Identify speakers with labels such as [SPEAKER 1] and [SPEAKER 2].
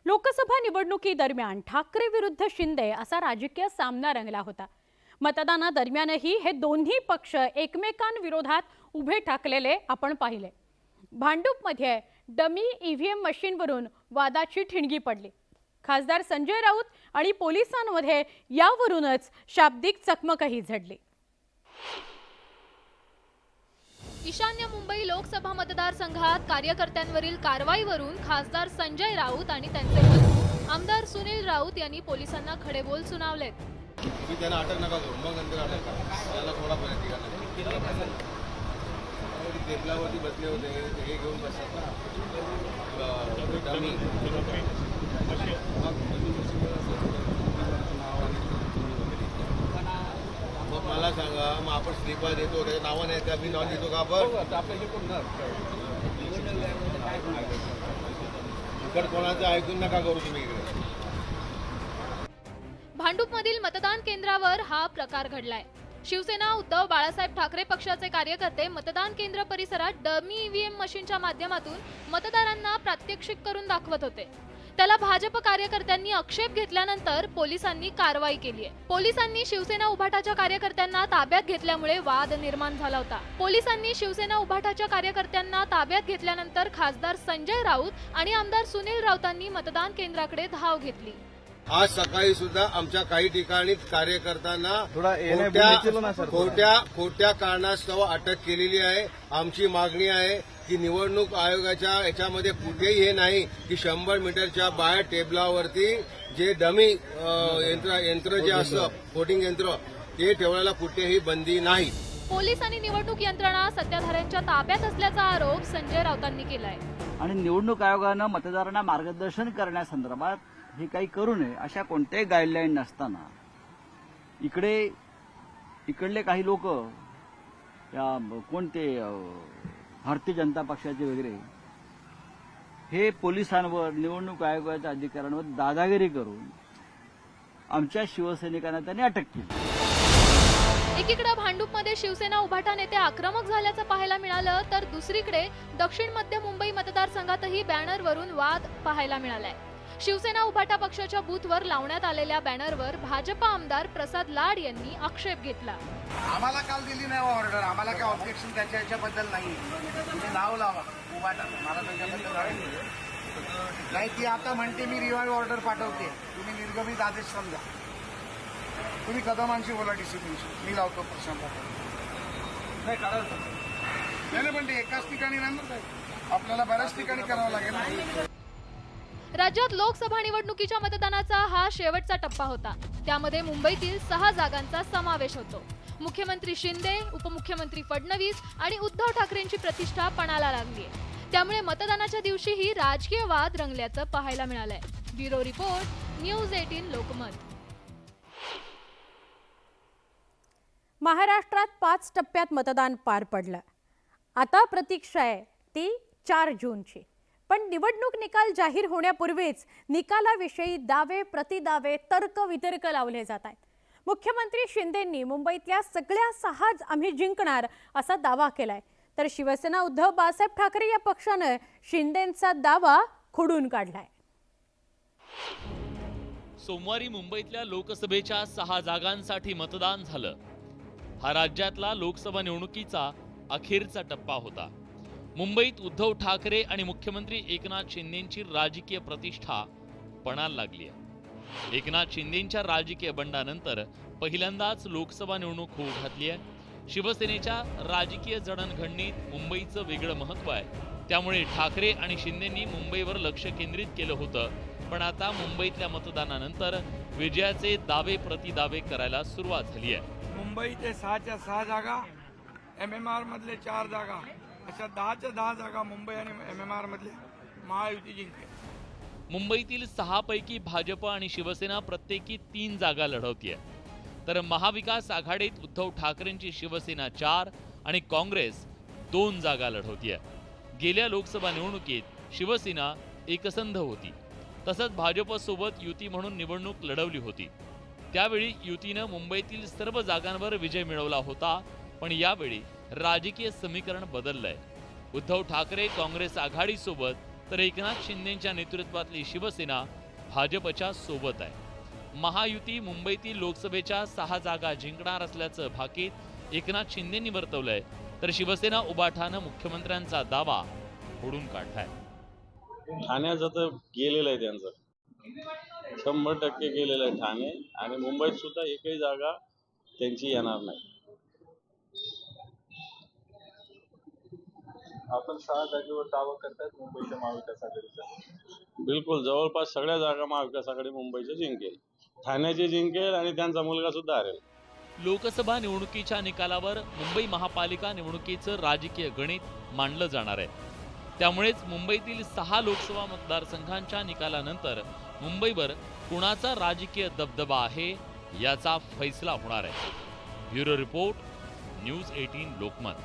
[SPEAKER 1] लोकसभा निवडणुकीदरम्यान ठाकरे विरुद्ध शिंदे असा राजकीय सामना रंगला होता। मतदानादरम्यानही हे दोन्ही पक्ष एकमेकांविरोधात उभे ठाकलेले आपण पाहिले। भांडूपमध्ये डमी ईव्हीएम मशीनवरून वादाची ठिणगी पडली। खासदार संजय राऊत आणि पोलिसांमध्ये यावरूनच शाब्दिक चकमकही झडली।
[SPEAKER 2] ईशान्य मुंबई लोकसभा मतदारसंघात कार्यकर्त्यांवरील कारवाईवरून खासदार संजय राऊत आणि त्यांचे बंधू आमदार सुनील राऊत यांनी पोलिसांना खडेबोल सुनावलेत।
[SPEAKER 3] त्यांना अटक नका करू, मग नंतर अटक करा, त्याला थोडा पर्यंत टेबलावरती बसले होते, हे घेऊन बसतात ना मग मला सांगा, मग आपण स्लिपा देतो त्याच्या नावाने येते, आम्ही नाव देतो का आपण? इकडे कोणाचं ऐकून नका करू तुम्ही। इकडे
[SPEAKER 2] भांडूपमधील मतदान केंद्रावर हा प्रकार घडलाय। शिवसेना उद्धव बाळासाहेब ठाकरे पक्षाचे कार्यकर्ते मतदान केंद्र परिसरात डमी ईव्हीएम मशीनच्या माध्यमातून मतदारांना प्रात्यक्षिक करून दाखवत होते। त्याला भाजप कार्यकर्त्यांनी आक्षेप घेतल्यानंतर पोलिसांनी कारवाई केली आहे। पोलिसांनी शिवसेना उभाटाच्या कार्यकर्त्यांना ताब्यात घेतल्यामुळे वाद निर्माण झाला होता। पोलिसांनी शिवसेना उभाटाच्या कार्यकर्त्यांना ताब्यात घेतल्यानंतर खासदार संजय राऊत आणि आमदार सुनील राऊतांनी मतदान केंद्राकडे धाव घेतली।
[SPEAKER 3] आज सकाळी सुद्धा आमच्या काही ठिकाणी कार्यकर्त्यांना खोट्या कारणास्तव अटक केलेली आहे। आमची मागणी आहे की निवडणूक आयोगाच्या याच्यामध्ये कुठेही हे नाही की 100 मीटरच्या बाहेर टेबलावरती जे डमी यंत्र जे असतं वोटिंग यंत्र ते ठेवण्याला कुठेही बंदी नाही।
[SPEAKER 2] पोलीस आणि निवडणूक यंत्रणा सत्ताधाऱ्यांच्या ताब्यात असल्याचा आरोप संजय राऊतांनी केलाय।
[SPEAKER 4] आणि निवडणूक आयोगानं मतदारांना मार्गदर्शन करण्यासंदर्भात हे काही करू नये अशा कोणत्याही गाईडलाईन नसताना इकडले काही लोक कोणते भारतीय जनता पक्षाचे वगैरे हे पोलिसांवर निवडणूक आयोगाच्या अधिकाऱ्यांवर दादागिरी करून आमच्या शिवसैनिकांना त्यांनी अटक केली।
[SPEAKER 2] एकीकडे भांडूपमध्ये शिवसेना उभाटा नेते आक्रमक झाल्याचं पाहायला मिळालं, तर दुसरीकडे दक्षिण मध्य मुंबई मतदारसंघातही बॅनरवरून वाद पाहायला मिळालाय। शिवसेना उभाटा पक्षाच्या बूथवर लावण्यात आलेल्या बॅनरवर भाजप आमदार प्रसाद लाड यांनी आक्षेप घेतला।
[SPEAKER 5] आम्हाला काल दिली नाही ऑर्डर, आम्हाला काय ऑब्जेक्शन त्याच्या याच्याबद्दल नाही। तुम्ही नाव लावा उभाटा, मला त्याच्याबद्दल नाही। ती आता म्हणते मी रिवाइव ऑर्डर पाठवते, तुम्ही निर्गमित आदेश समजा। तुम्ही कदमांशी बोला, डिसिप्लिनशी, मी लावतो प्रशांत नाही काढायला पण ते एकाच ठिकाणी नाही, आपल्याला बऱ्याच ठिकाणी करावं लागेल।
[SPEAKER 2] राज्यात लोकसभा निवडणुकीच्या मतदानाचा हा शेवटचा टप्पा होता। त्यामध्ये मुंबईतील 6 जागांचा समावेश होतो। मुख्यमंत्री शिंदे, उपमुख्यमंत्री फडणवीस आणि उद्धव ठाकरेंची प्रतिष्ठा पणाला लागली आहे। त्यामुळे मतदानाच्या दिवशीही राजकीय वाद रंगल्याचं पाहायला मिळालंय। Bureau report, news 18 Lokmat.
[SPEAKER 1] महाराष्ट्रात 5 टप्प्यात मतदान पार पडलं। आता प्रतीक्षा आहे ती 4 जूनची। पण निवडणूक निकाल जाहीर होण्यापूर्वीच निकालाविषयी दावे प्रतिदावे तर्क वितर्क लावले जात आहेत। मुख्यमंत्री शिंदेंनी मुंबईतल्या सगळ्या 6 आम्ही जिंकणार असा दावा केलाय, तर शिवसेना उद्धव बाळासाहेब ठाकरे या पक्षानं शिंदेंचा दावा खोडून काढलाय।
[SPEAKER 6] सोमवारी मुंबईतल्या लोकसभेच्या 6 जागांसाठी मतदान झालं। हा राज्यातला लोकसभा निवडणुकीचा अखेरचा टप्पा होता। मुंबईत उद्धव ठाकरे आणि मुख्यमंत्री एकनाथ शिंदेंची राजकीय प्रतिष्ठा पणाला लागली आहे। एकनाथ शिंदेंच्या राजकीय बंडानंतर पहिल्यांदाच लोकसभा निवडणूक होऊ घातली आहे। शिवसेनेच्या राजकीय जडणघडणीत मुंबईचं वेगळं महत्त्व आहे। त्यामुळे ठाकरे आणि शिंदेंनी मुंबईवर लक्ष केंद्रित केलं होतं। पण आता मुंबईतल्या मतदानानंतर विजयाचे दावे प्रतिदावे करायला सुरुवात झाली आहे।
[SPEAKER 7] मुंबईचे 6च्या 6 जागा, MMR मधले 4 जागा, अशा 10च्या 10 जागा मुंबई आणि MMR मधले महायुती जिंकले।
[SPEAKER 6] मुंबईतील 6 पैकी भाजप आणि शिवसेना प्रत्येकी 3 जागा लढवतीये, तर महाविकास आघाडीत उद्धव ठाकरेंची शिवसेना 4 आणि काँग्रेस 2 जागा लढवतीये। गेल्या लोकसभा निवडणुकीत शिवसेना एकसंध होती, तसंच भाजपसोबत युती म्हणून निवडणूक लढवली होती। त्यावेळी युतीनं मुंबईतील सर्व जागांवर विजय मिळवला होता, पण यावेळी राजकीय समीकरण बदललंय। उद्धव ठाकरे काँग्रेस आघाडीसोबत तर एकनाथ शिंदेच्या नेतृत्वातली शिवसेना भाजपच्या सोबत आहे. महायुती मुंबईतील लोकसभेच्या 6 जागा जिंकणार असल्याचं भाकीत एकनाथ शिंदेंनी वर्तवलंय, तर शिवसेना उबाठानं मुख्यमंत्र्यांचा दावा फोडून काढलाय.
[SPEAKER 8] ठाण्याचं तर गेलेलं आहे त्यांचं, 100% गेलेलं आहे ठाणे. आणि मुंबईत सुद्धा एकही जागा त्यांची येणार नाही.
[SPEAKER 9] आपण 6 जागेवर दावा करतायत मुंबईच्या महाविकास आघाडीचा.
[SPEAKER 8] बिलकुल, जवळपास सगळ्या जागा महाविकास आघाडी मुंबईच्या जिंकेल, ठाण्याची जिंकेल आणि त्यांचा मुलगा सुद्धा हरेल.
[SPEAKER 6] लोकसभा निवडणुकीच्या निकालावर मुंबई महापालिका निवडणुकीचं राजकीय गणित मांडलं जाणार आहे. त्यामुळेच मुंबईतील 6 लोकसभा मतदारसंघांच्या निकालानंतर मुंबईवर कुणाचा राजकीय दबदबा आहे याचा फैसला होणार आहे. Bureau report, news 18 Lokmat.